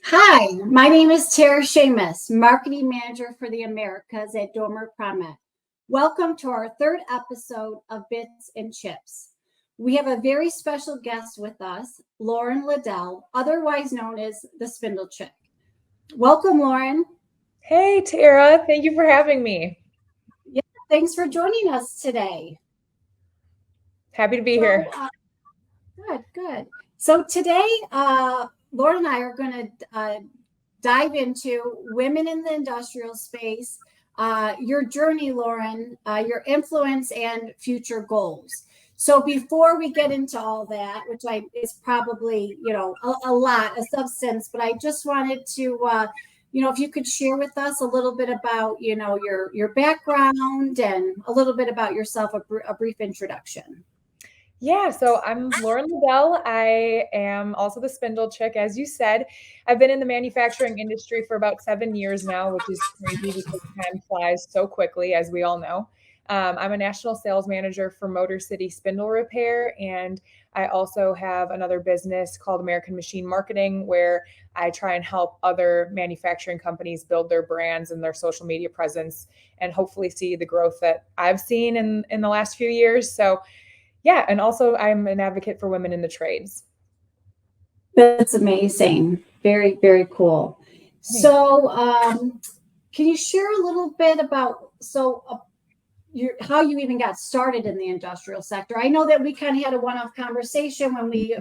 Hi, my name is Tara Shamus, Marketing Manager for the Americas at Dormer Pramet. Welcome to our third episode of Bits and Chips. We have a very special guest with us, Lauren Ladell, otherwise known as the Spindle Chick. Welcome, Lauren. Hey, Tara. Thank you for having me. Yeah, thanks for joining us today. Happy to be here. Good. So today, Lauren and I are going to dive into women in the industrial space, your journey, Lauren, your influence and future goals. So before we get into all that, which is probably, a lot of substance, but I just wanted to, if you could share with us a little bit about, your background and a little bit about yourself, a brief introduction. Yeah, so I'm Lauren Ladell. I am also the Spindle Chick, as you said. I've been in the manufacturing industry for about 7 years now, which is crazy because time flies so quickly, as we all know. I'm a national sales manager for Motor City Spindle Repair, and I also have another business called American Machine Marketing, where I try and help other manufacturing companies build their brands and their social media presence, and hopefully see the growth that I've seen in the last few years. So yeah, and also I'm an advocate for women in the trades. That's amazing. Very, very cool. So, can you share a little bit about how you even got started in the industrial sector? I know that we kind of had a one-off conversation when we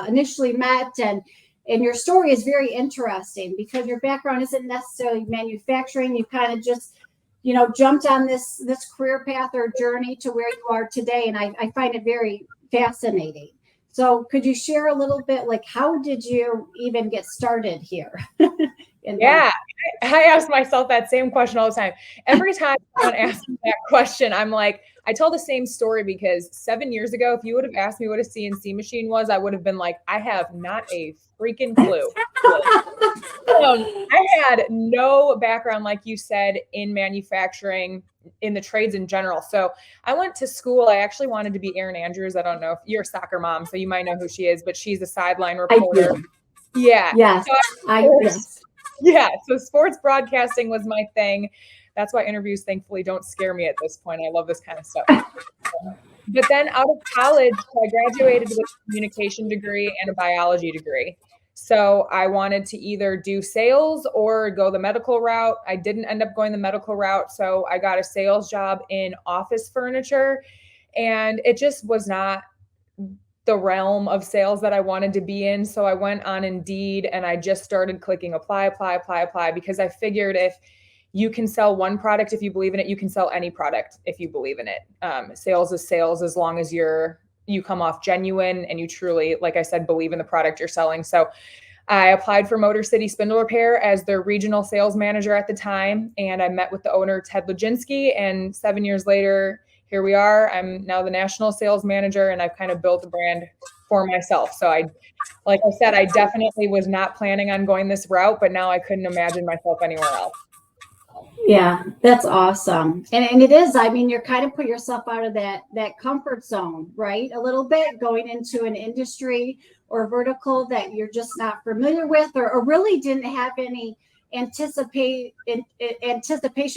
initially met, and your story is very interesting because your background isn't necessarily manufacturing. You kind of just jumped on this career path or journey to where you are today. And I find it very fascinating. So could you share a little bit, like, how did you even get started here? Yeah, I ask myself that same question all the time. Every time someone asks me that question, I'm like, I tell the same story because 7 years ago, if you would have asked me what a CNC machine was, I would have been like, I have not a freaking clue. I had no background, like you said, in manufacturing, in the trades in general. So I went to school. I actually wanted to be Erin Andrews. I don't know if you're a soccer mom, so you might know who she is, but she's a sideline reporter. Yeah. Yes. Yeah. So sports broadcasting was my thing. That's why interviews, thankfully, don't scare me at this point. I love this kind of stuff. But then out of college, I graduated with a communication degree and a biology degree. So I wanted to either do sales or go the medical route. I didn't end up going the medical route. So I got a sales job in office furniture, and it just was not the realm of sales that I wanted to be in. So I went on Indeed and I just started clicking apply, because I figured if you can sell one product, if you believe in it, you can sell any product if you believe in it. Sales is sales as long as you come off genuine and you truly, like I said, believe in the product you're selling. So I applied for Motor City Spindle Repair as their regional sales manager at the time. And I met with the owner, Ted Leginski, and 7 years later, here we are. I'm now the national sales manager, and I've kind of built the brand for myself. So like I said, I definitely was not planning on going this route, but now I couldn't imagine myself anywhere else. Yeah, that's awesome. And it is, I mean, you're kind of put yourself out of that comfort zone, right? A little bit going into an industry or vertical that you're just not familiar with, or really didn't have any anticipation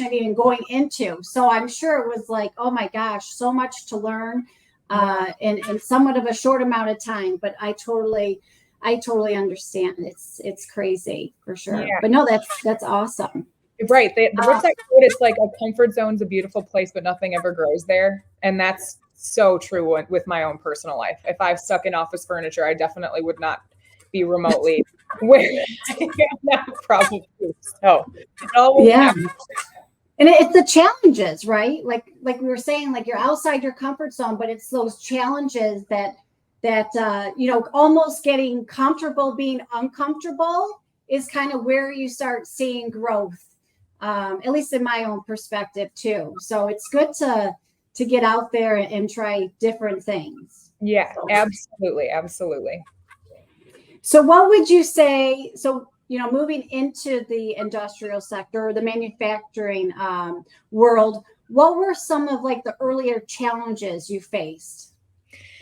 of even going into. So I'm sure it was like, oh my gosh, so much to learn in somewhat of a short amount of time. But I totally understand. It's crazy for sure. Yeah. But no, that's awesome. Right. The website quote, it's like a comfort zone's a beautiful place, but nothing ever grows there. And that's so true with my own personal life. If I've stuck in office furniture, I definitely would not be remotely where I am now, probably. So yeah. And it's the challenges, right? Like we were saying, like you're outside your comfort zone, but it's those challenges that almost getting comfortable being uncomfortable is kind of where you start seeing growth. At least in my own perspective too. So it's good to get out there and try different things. Yeah, absolutely. So what would you say? So, moving into the industrial sector or the manufacturing world, what were some of like the earlier challenges you faced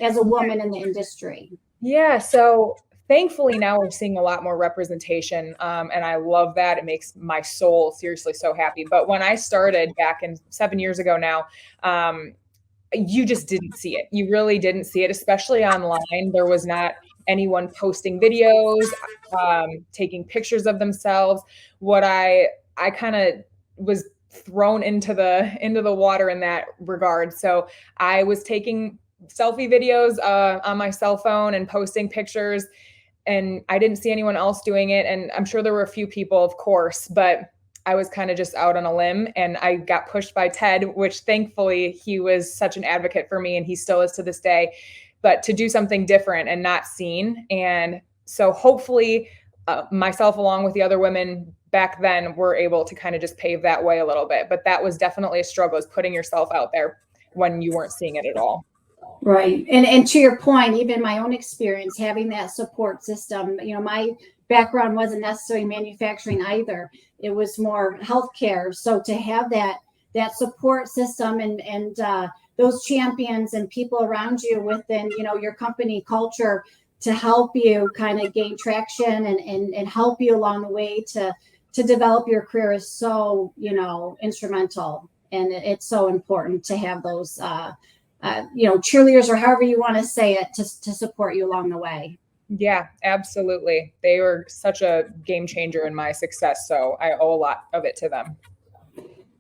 as a woman in the industry? Yeah. So thankfully now we're seeing a lot more representation. And I love that. It makes my soul seriously so happy. But when I started back in 7 years ago now, you just didn't see it. You really didn't see it, especially online. There was not anyone posting videos, taking pictures of themselves. What I kind of was thrown into the water in that regard. So I was taking selfie videos on my cell phone and posting pictures, and I didn't see anyone else doing it. And I'm sure there were a few people, of course, but I was kind of just out on a limb, and I got pushed by Ted, which thankfully he was such an advocate for me, and he still is to this day, but to do something different and not seen. And so hopefully myself, along with the other women back then, were able to kind of just pave that way a little bit. But that was definitely a struggle, is putting yourself out there when you weren't seeing it at all. Right. And to your point, even my own experience, having that support system, my background wasn't necessarily manufacturing either. It was more healthcare. So to have that support system and those champions and people around you within, your company culture to help you kind of gain traction and help you along the way to develop your career is so, instrumental. And it's so important to have those, cheerleaders, or however you want to say it, to support you along the way. Yeah, absolutely. They were such a game changer in my success. So I owe a lot of it to them.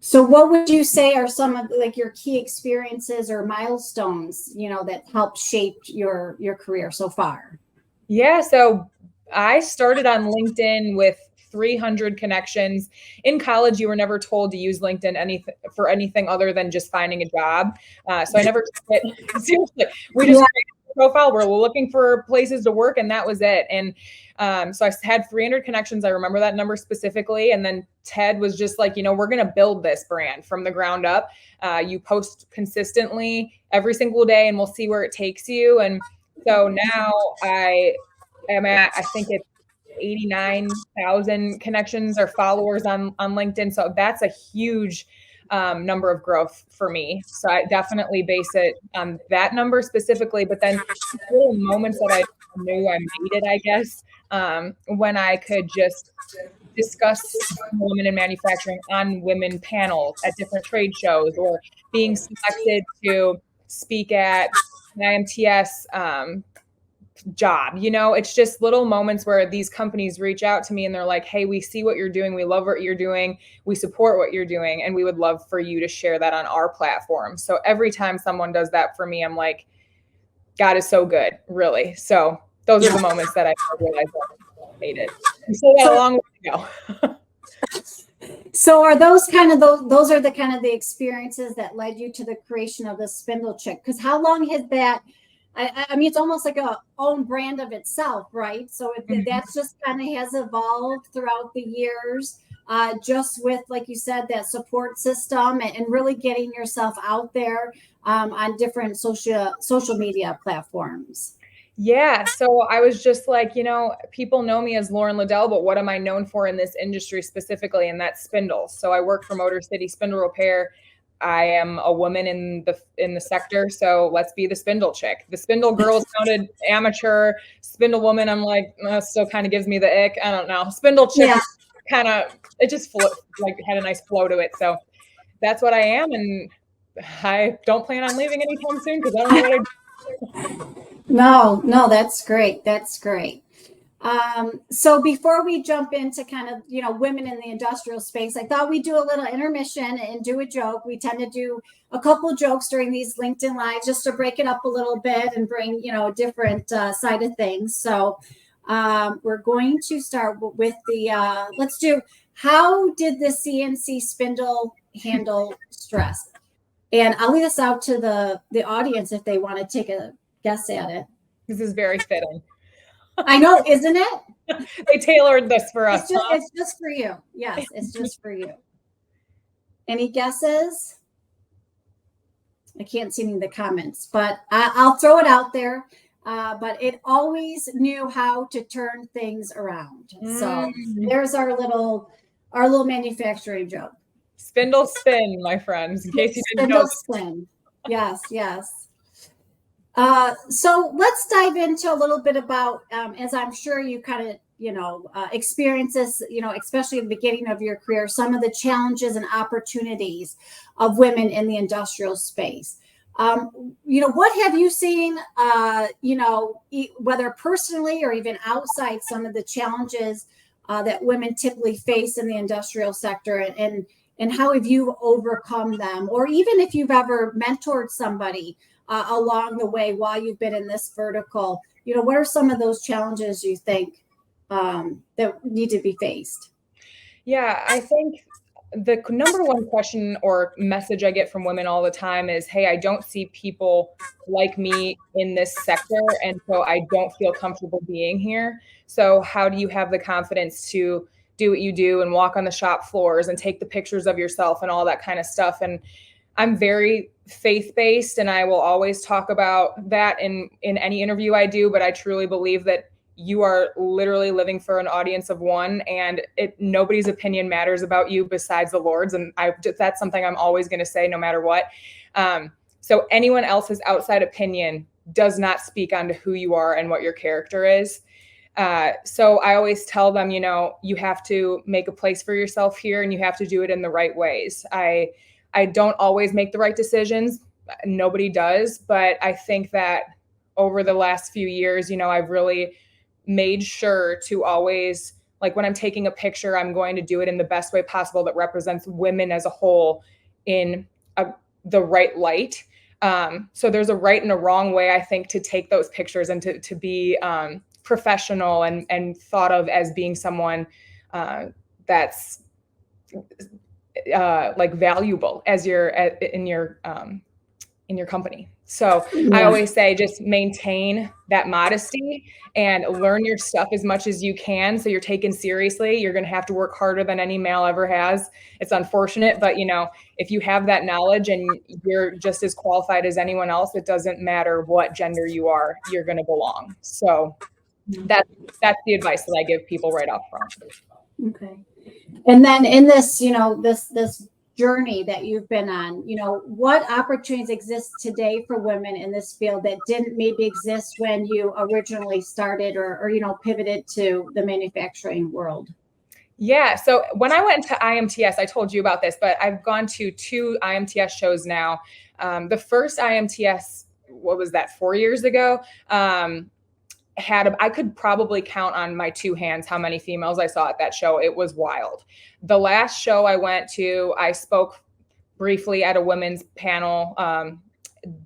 So what would you say are some of your key experiences or milestones, that helped shape your career so far? Yeah. So I started on LinkedIn with 300 connections. In college, you were never told to use LinkedIn for anything other than just finding a job. So I never took it seriously. We just created a profile. We're looking for places to work, and that was it. And so I had 300 connections. I remember that number specifically. And then Ted was just like, we're going to build this brand from the ground up. You post consistently every single day, and we'll see where it takes you. And so now I am at, I think it's 89,000 connections or followers on LinkedIn. So that's a huge number of growth for me. So I definitely base it on that number specifically, but then little moments that I knew I made it, I guess, when I could just discuss women in manufacturing on women panels at different trade shows, or being selected to speak at an IMTS job. It's just little moments where these companies reach out to me and they're like, hey, we see what you're doing. We love what you're doing. We support what you're doing. And we would love for you to share that on our platform. So every time someone does that for me, I'm like, God is so good, really. So those are the moments that I realized I made it. We still got a long way to go. So are those those are the kind of the experiences that led you to the creation of the Spindle Chick? Because how long has that, I mean, it's almost like a own brand of itself, right? So that's just kind of has evolved throughout the years, just with, like you said, that support system and really getting yourself out there on different social media platforms. Yeah. So I was just like, people know me as Lauren Ladell, but what am I known for in this industry specifically? And that's spindles. So I work for Motor City Spindle Repair. I am a woman in the sector, so let's be the Spindle Chick. The Spindle Girl sounded amateur. Spindle Woman, I'm like, still kind of gives me the ick. I don't know. Spindle Chick, it just had a nice flow to it. So that's what I am, and I don't plan on leaving anytime soon because I don't know what I do. No, that's great. That's great. So before we jump into kind of, women in the industrial space, I thought we'd do a little intermission and do a joke. We tend to do a couple jokes during these LinkedIn Lives just to break it up a little bit and bring, a different side of things. So we're going to start with let's do, how did the CNC spindle handle stress? And I'll leave this out to the audience if they want to take a guess at it. This is very fitting. I know, isn't it? They tailored this for us. It's just for you. Yes, it's just for you. Any guesses? I can't see any of the comments, but I'll throw it out there. But it always knew how to turn things around. So there's our little manufacturing joke. Spindle spin, my friends, in case you didn't know. Spindle spin. Yes. So let's dive into a little bit about, as I'm sure you kind of, experiences, especially at the beginning of your career, some of the challenges and opportunities of women in the industrial space. What have you seen, whether personally or even outside, some of the challenges that women typically face in the industrial sector, and how have you overcome them? Or even if you've ever mentored somebody along the way while you've been in this vertical, what are some of those challenges you think that need to be faced? Yeah, I think the number one question or message I get from women all the time is, hey, I don't see people like me in this sector, and so I don't feel comfortable being here. So how do you have the confidence to do what you do and walk on the shop floors and take the pictures of yourself and all that kind of stuff? And I'm very faith-based, and I will always talk about that in any interview I do, but I truly believe that you are literally living for an audience of one, and nobody's opinion matters about you besides the Lord's. And that's something I'm always going to say no matter what. So anyone else's outside opinion does not speak onto who you are and what your character is. So I always tell them, you have to make a place for yourself here, and you have to do it in the right ways. I don't always make the right decisions. Nobody does. But I think that over the last few years, I've really made sure to always, like, when I'm taking a picture, I'm going to do it in the best way possible that represents women as a whole in the right light. So there's a right and a wrong way, I think, to take those pictures and to be professional and thought of as being someone that's like valuable as in your company. So I always say, just maintain that modesty and learn your stuff as much as you can, so you're taken seriously. You're going to have to work harder than any male ever has. It's unfortunate, but if you have that knowledge and you're just as qualified as anyone else, it doesn't matter what gender you are, you're going to belong. So that's the advice that I give people right up front. Okay. And then in this, this journey that you've been on, what opportunities exist today for women in this field that didn't maybe exist when you originally started or pivoted to the manufacturing world? Yeah. So when I went to IMTS, I told you about this, but I've gone to 2 IMTS shows now. The first IMTS, what was that, 4 years ago? I could probably count on my 2 hands how many females I saw at that show. It was wild. The last show I went to, I spoke briefly at a women's panel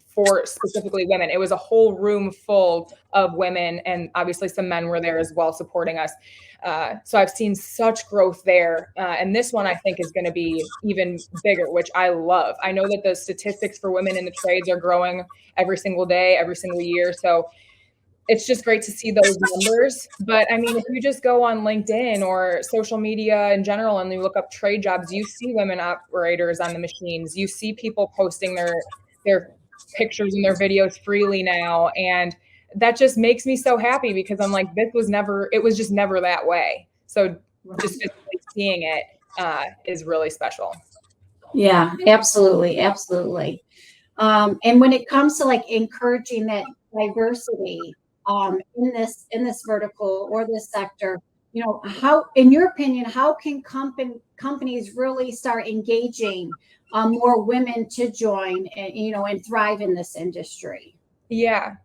for specifically women. It was a whole room full of women, and obviously some men were there as well supporting us. So I've seen such growth there. And this one I think is going to be even bigger, which I love. I know that the statistics for women in the trades are growing every single day, every single year. So it's just great to see those numbers. But I mean, if you just go on LinkedIn or social media in general and you look up trade jobs, you see women operators on the machines. You see people posting their pictures and their videos freely now. And that just makes me so happy, because I'm like, it was just never that way. So just physically seeing it is really special. Yeah, absolutely. Absolutely. And when it comes to like encouraging that diversity in this vertical or this sector, how, in your opinion, how can companies really start engaging more women to join and and thrive in this industry? Yeah.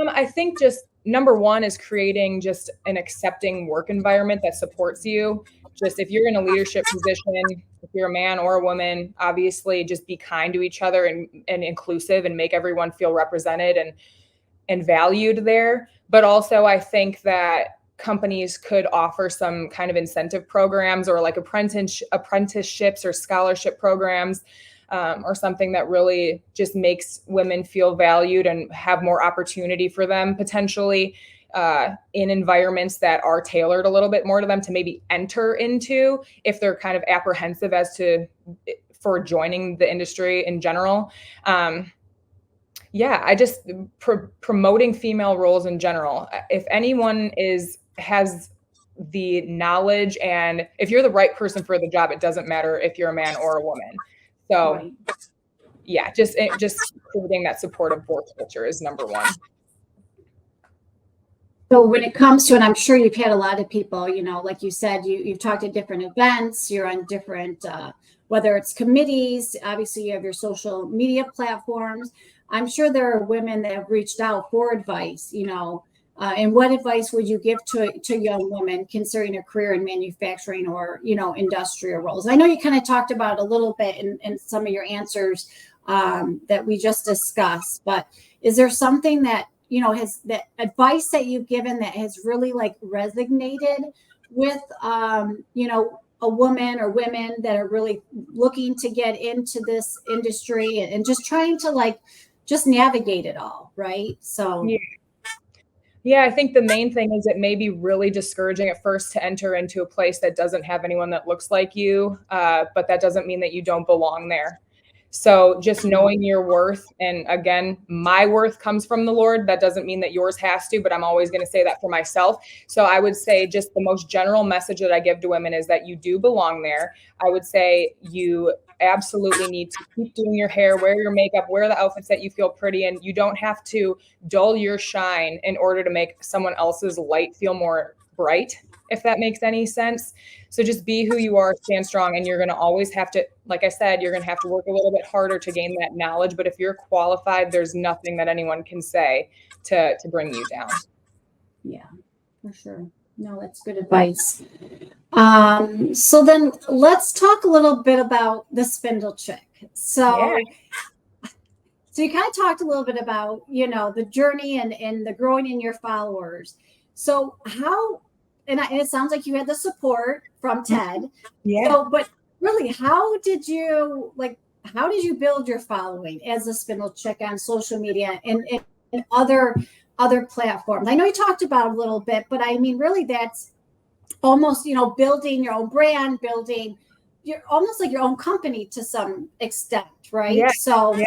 I think just number one is creating just an accepting work environment that supports you. Just if you're in a leadership position, if you're a man or a woman, obviously just be kind to each other and inclusive, and make everyone feel represented and valued there. But also I think that companies could offer some kind of incentive programs, or like apprenticeships or scholarship programs, or something that really just makes women feel valued and have more opportunity for them potentially in environments that are tailored a little bit more to them to maybe enter into, if they're kind of apprehensive for joining the industry in general. I just promoting female roles in general. If anyone has the knowledge, and if you're the right person for the job, it doesn't matter if you're a man or a woman. So Right. yeah, just creating that supportive work culture is number one. So when it comes to, and I'm sure you've had a lot of people, you know, like you said, you've talked at different events, you're on different, whether it's committees, obviously you have your social media platforms. I'm sure there are women that have reached out for advice, you know, and what advice would you give to young women considering a career in manufacturing or, you know, industrial roles? I know you kind of talked about a little bit in some of your answers that we just discussed, but is there something that, you know, has that advice that you've given that has really like resonated with, you know, a woman or women that are really looking to get into this industry and just trying to like, just navigate it all, right? So. Yeah. Yeah, I think the main thing is it may be really discouraging at first to enter into a place that doesn't have anyone that looks like you, but that doesn't mean that you don't belong there. So just knowing your worth, and again, my worth comes from the Lord. That doesn't mean that yours has to, but I'm always going to say that for myself. So I would say just the most general message that I give to women is that you do belong there. I would say you absolutely need to keep doing your hair, wear your makeup, wear the outfits that you feel pretty in. You don't have to dull your shine in order to make someone else's light feel more bright, if that makes any sense. So just be who you are, stand strong, and you're going to always have to, like I said, you're going to have to work a little bit harder to gain that knowledge. But if you're qualified, there's nothing that anyone can say to bring you down. Yeah, for sure. No, that's good advice. So then let's talk a little bit about the Spindle Chick. So you kind of talked a little bit about, you know, the journey and the growing in your followers. So how, and it sounds like you had the support from Ted. Yeah. So, but really, how did you build your following as a Spindle Chick on social media and other platforms? I know you talked about it a little bit, but I mean, really, that's almost, you know, building your own brand, building you're almost like your own company to some extent, right? Yeah. So,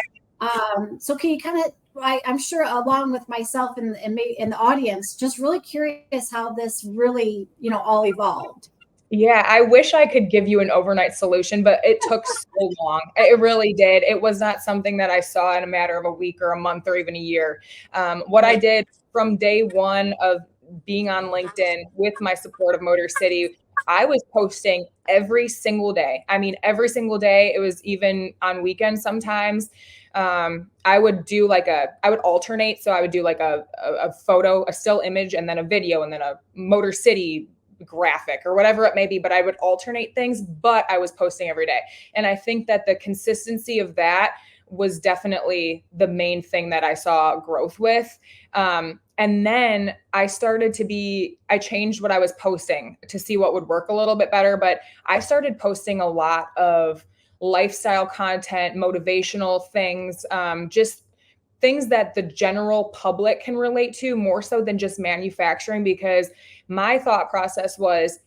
so can you kind of, I'm sure along with myself and the audience, just really curious how this really, you know, all evolved. Yeah, I wish I could give you an overnight solution, but it took so long. It really did. It was not something that I saw in a matter of a week or a month or even a year. What I did from day one of being on LinkedIn with my support of Motor City, I was posting every single day. I mean, every single day. It was even on weekends sometimes. I would do I would alternate. So I would do like a photo, a still image, and then a video, and then a Motor City graphic or whatever it may be, but I would alternate things, but I was posting every day. And I think that the consistency of that was definitely the main thing that I saw growth with. And then I changed what I was posting to see what would work a little bit better, but I started posting a lot of lifestyle content, motivational things, just things that the general public can relate to more so than just manufacturing, because my thought process was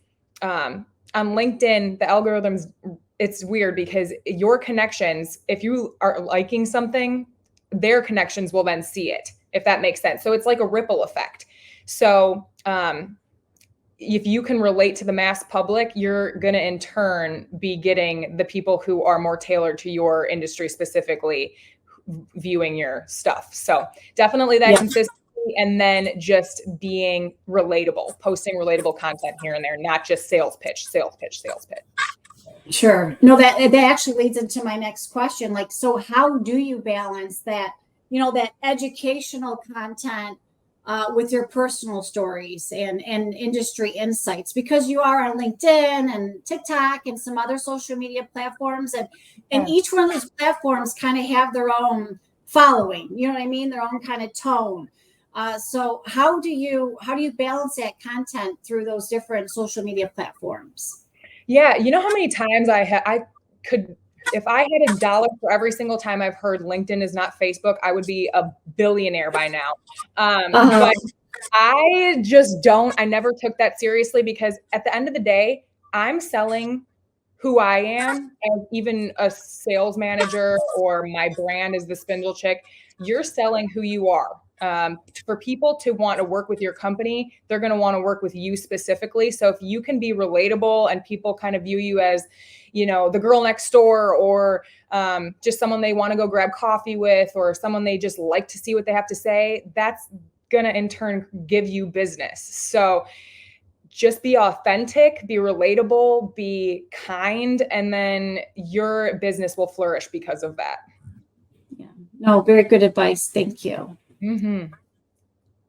on LinkedIn, the algorithms, it's weird because your connections, if you are liking something, their connections will then see it, if that makes sense. So it's like a ripple effect. So if you can relate to the mass public, you're going to in turn be getting the people who are more tailored to your industry specifically viewing your stuff. So definitely that consistency, and then just being relatable, posting relatable content here and there, not just sales pitch. Sure. No, that actually leads into my next question. Like, so how do you balance that, you know, that educational content with your personal stories and industry insights, because you are on LinkedIn and TikTok and some other social media platforms, and each one of those platforms kind of have their own following, you know what I mean? Their own kind of tone. So how do you balance that content through those different social media platforms? Yeah. You know how many times I could, if I had $1 for every single time I've heard LinkedIn is not Facebook, I would be a billionaire by now. But I just I never took that seriously, because at the end of the day, I'm selling who I am as even a sales manager, or my brand is the Spindle Chick. You're selling who you are. For people to want to work with your company, they're going to want to work with you specifically. So if you can be relatable and people kind of view you as, the girl next door, or just someone they want to go grab coffee with, or someone they just like to see what they have to say, that's going to in turn give you business. So just be authentic, be relatable, be kind, and then your business will flourish because of that. Yeah. No, very good advice. Thank you. Mm-hmm.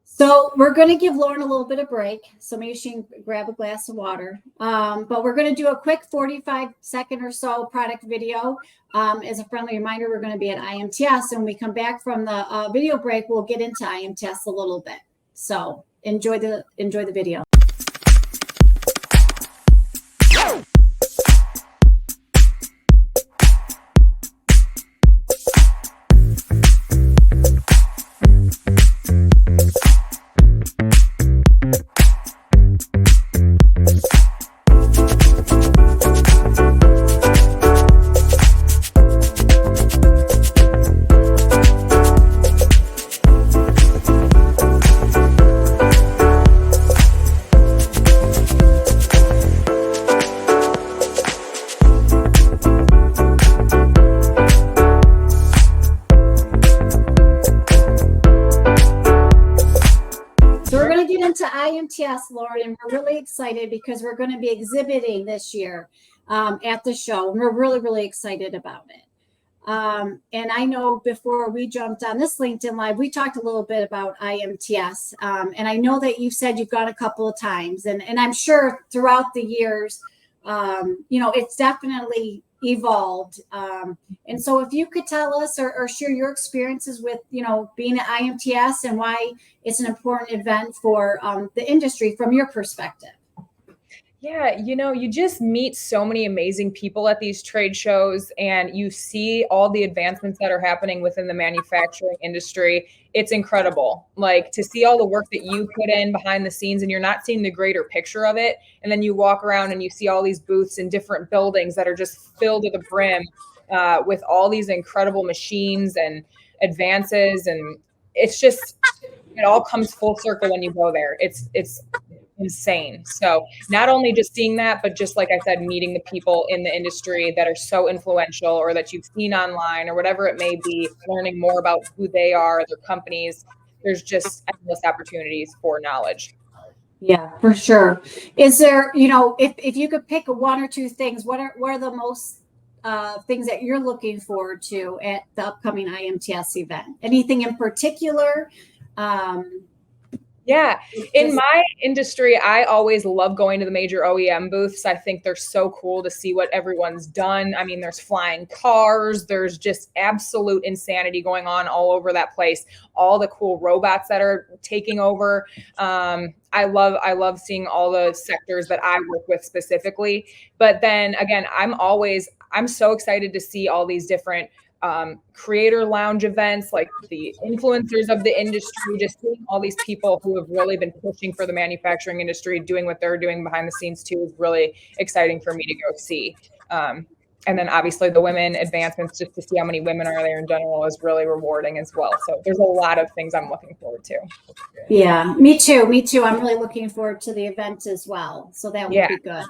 So we're going to give Lauren a little bit of break. So maybe she can grab a glass of water. But we're going to do a quick 45-second or so product video. As a friendly reminder, we're going to be at IMTS. And when we come back from the video break, we'll get into IMTS a little bit. So enjoy the video. IMTS, Lauren, and we're really excited because we're going to be exhibiting this year at the show, and we're really, really excited about it. And I know before we jumped on this LinkedIn Live, we talked a little bit about IMTS, and I know that you said you've gone a couple of times, and I'm sure throughout the years, it's definitely evolved. And so if you could tell us or share your experiences with, being at IMTS and why it's an important event for the industry from your perspective. Yeah, you just meet so many amazing people at these trade shows, and you see all the advancements that are happening within the manufacturing industry. It's incredible. Like, to see all the work that you put in behind the scenes, and you're not seeing the greater picture of it. And then you walk around and you see all these booths in different buildings that are just filled to the brim with all these incredible machines and advances. And it's just, it all comes full circle when you go there. It's insane. So not only just seeing that, but just like I said, meeting the people in the industry that are so influential, or that you've seen online, or whatever it may be, learning more about who they are, their companies. There's just endless opportunities for knowledge. Yeah, for sure. Is there, if you could pick one or two things, what are the most things that you're looking forward to at the upcoming IMTS event? Anything in particular? Yeah. In my industry, I always love going to the major OEM booths. I think they're so cool to see what everyone's done. I mean, there's flying cars. There's just absolute insanity going on all over that place. All the cool robots that are taking over. I love seeing all the sectors that I work with specifically. But then again, I'm so excited to see all these different creator lounge events, like the influencers of the industry, just seeing all these people who have really been pushing for the manufacturing industry, doing what they're doing behind the scenes too, is really exciting for me to go see. And then obviously the women advancements, just to see how many women are there in general, is really rewarding as well. So there's a lot of things I'm looking forward to. Yeah, me too. I'm really looking forward to the event as well. So that will be good.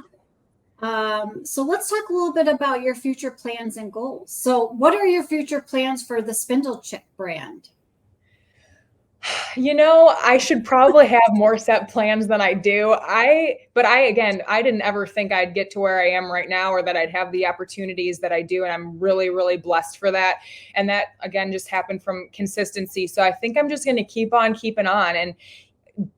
So let's talk a little bit about your future plans and goals. So what are your future plans for the Spindle Chick brand? I should probably have more set plans than I do. I didn't ever think I'd get to where I am right now, or that I'd have the opportunities that I do. And I'm really, really blessed for that. And that, again, just happened from consistency. So I think I'm just going to keep on keeping on and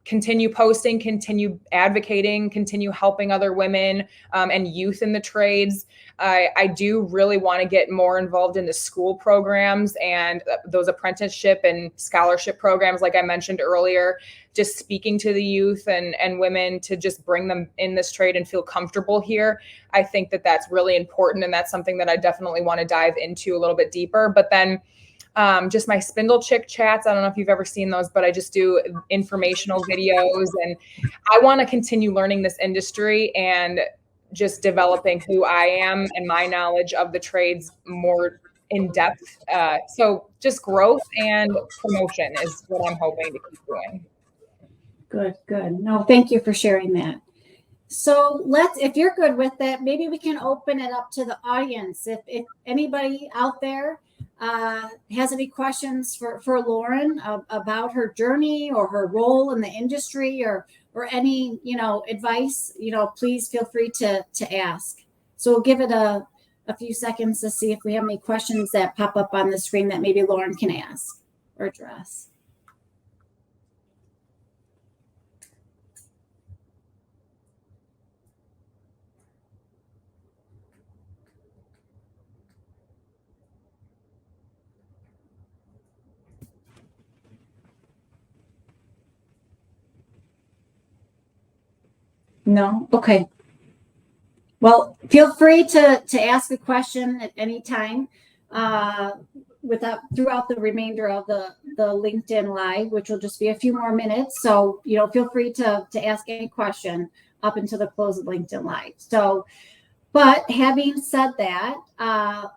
continue posting, continue advocating, continue helping other women and youth in the trades. I do really want to get more involved in the school programs and those apprenticeship and scholarship programs, like I mentioned earlier, just speaking to the youth and women to just bring them in this trade and feel comfortable here. I think that that's really important. And that's something that I definitely want to dive into a little bit deeper. But then just my Spindle Chick chats. I don't know if you've ever seen those, but I just do informational videos, and I want to continue learning this industry and just developing who I am and my knowledge of the trades more in depth. So just growth and promotion is what I'm hoping to keep doing. Good, good. No, thank you for sharing that. So if you're good with that, maybe we can open it up to the audience. If anybody out there has any questions for Lauren about her journey or her role in the industry or any, advice, please feel free to ask. So we'll give it a few seconds to see if we have any questions that pop up on the screen that maybe Lauren can ask or address. No? Okay. Well, feel free to ask a question at any time throughout the remainder of the LinkedIn Live, which will just be a few more minutes. So, feel free to ask any question up until the close of LinkedIn Live. So, but having said that,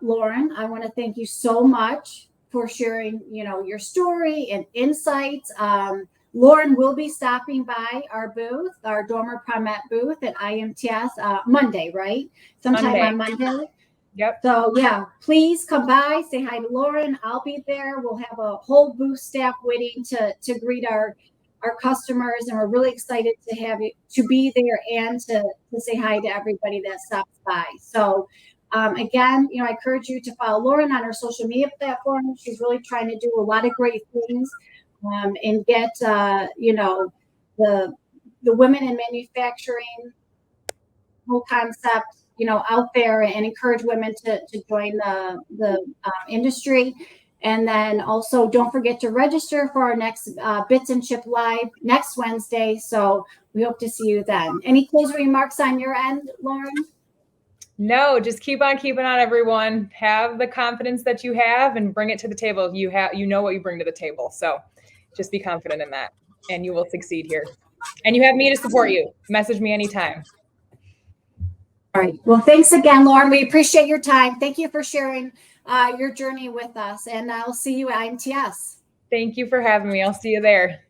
Lauren, I want to thank you so much for sharing, your story and insights. Lauren will be stopping by our booth, our Dormer Pramet booth at IMTS Monday, right? Sometime on Monday. Yep. So yeah, please come by, say hi to Lauren. I'll be there. We'll have a whole booth staff waiting to greet our customers, and we're really excited to have you to be there and to say hi to everybody that stops by. So again, I encourage you to follow Lauren on her social media platform. She's really trying to do a lot of great things. And get the women in manufacturing whole concept out there, and encourage women to join the industry. And then also don't forget to register for our next Bits and Chip Live next Wednesday. So we hope to see you then. Any closing remarks on your end, Lauren? No, just keep on keeping on, everyone. Have the confidence that you have and bring it to the table. You know what you bring to the table. So just be confident in that, and you will succeed here. And you have me to support you. Message me anytime. All right. Well, thanks again, Lauren. We appreciate your time. Thank you for sharing your journey with us. And I'll see you at IMTS. Thank you for having me. I'll see you there.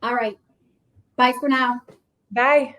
All right. Bye for now. Bye.